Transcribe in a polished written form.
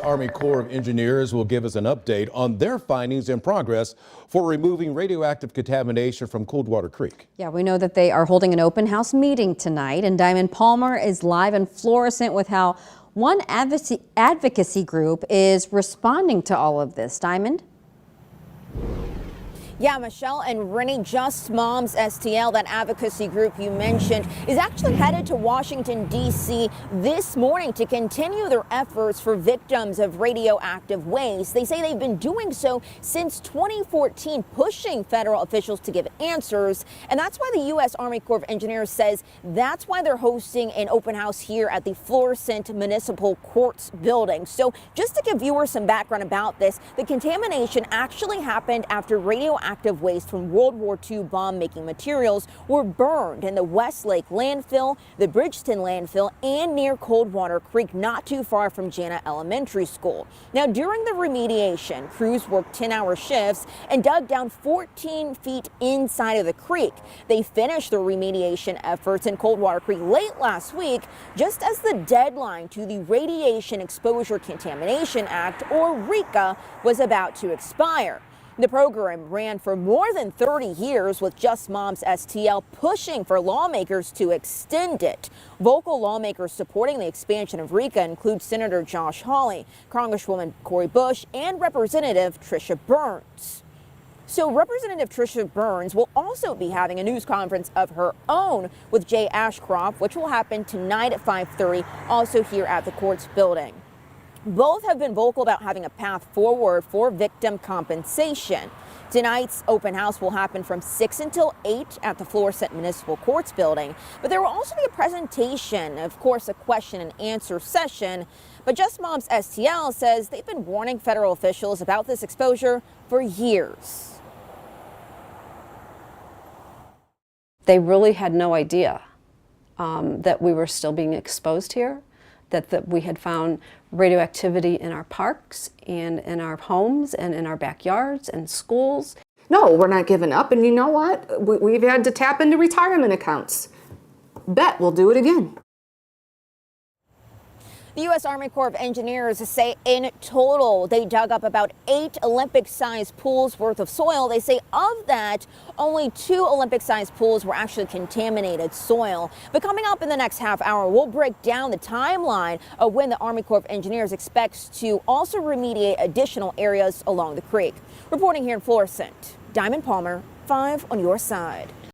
Army Corps of Engineers will give us an update on their findings and progress for removing radioactive contamination from Coldwater Creek. Yeah, we know that they are holding an open house meeting tonight, and Diamond Palmer is live in Florissant with how one advocacy group is responding to all of this. Diamond? Yeah, Michelle and Rennie, Just Moms STL, that advocacy group you mentioned, is actually headed to Washington, D.C. this morning to continue their efforts for victims of radioactive waste. They say they've been doing so since 2014, pushing federal officials to give answers. And that's why the U.S. Army Corps of Engineers says that's why they're hosting an open house here at the Florissant Municipal Courts building. So just to give viewers some background about this, the contamination actually happened after radioactive waste from World War II bomb-making materials were burned in the West Lake Landfill, the Bridgeton Landfill, and near Coldwater Creek, not too far from Jana Elementary School. Now, during the remediation, crews worked 10-hour shifts and dug down 14 feet inside of the creek. They finished their remediation efforts in Coldwater Creek late last week, just as the deadline to the Radiation Exposure Contamination Act, or RECA, was about to expire. The program ran for more than 30 years, with Just Moms STL pushing for lawmakers to extend it. Vocal lawmakers supporting the expansion of RECA include Senator Josh Hawley, Congresswoman Cori Bush, and Representative Tricia Burns. So Representative Tricia Burns will also be having a news conference of her own with Jay Ashcroft, which will happen tonight at 5:30, also here at the courts building. Both have been vocal about having a path forward for victim compensation. Tonight's open house will happen from 6 until 8 at the Florissant Municipal Courts building. But there will also be a presentation, of course, a question and answer session. But Just Moms STL says they've been warning federal officials about this exposure for years. They really had no idea that we were still being exposed here, that we had found radioactivity in our parks and in our homes and in our backyards and schools. No, we're not giving up. And you know what? We've had to tap into retirement accounts. Bet we'll do it again. The U.S. Army Corps of Engineers say in total they dug up about 8 Olympic-sized pools worth of soil. They say of that, only 2 Olympic-sized pools were actually contaminated soil. But coming up in the next half hour, we'll break down the timeline of when the Army Corps of Engineers expects to also remediate additional areas along the creek. Reporting here in Florissant, Diamond Palmer, 5 on your side.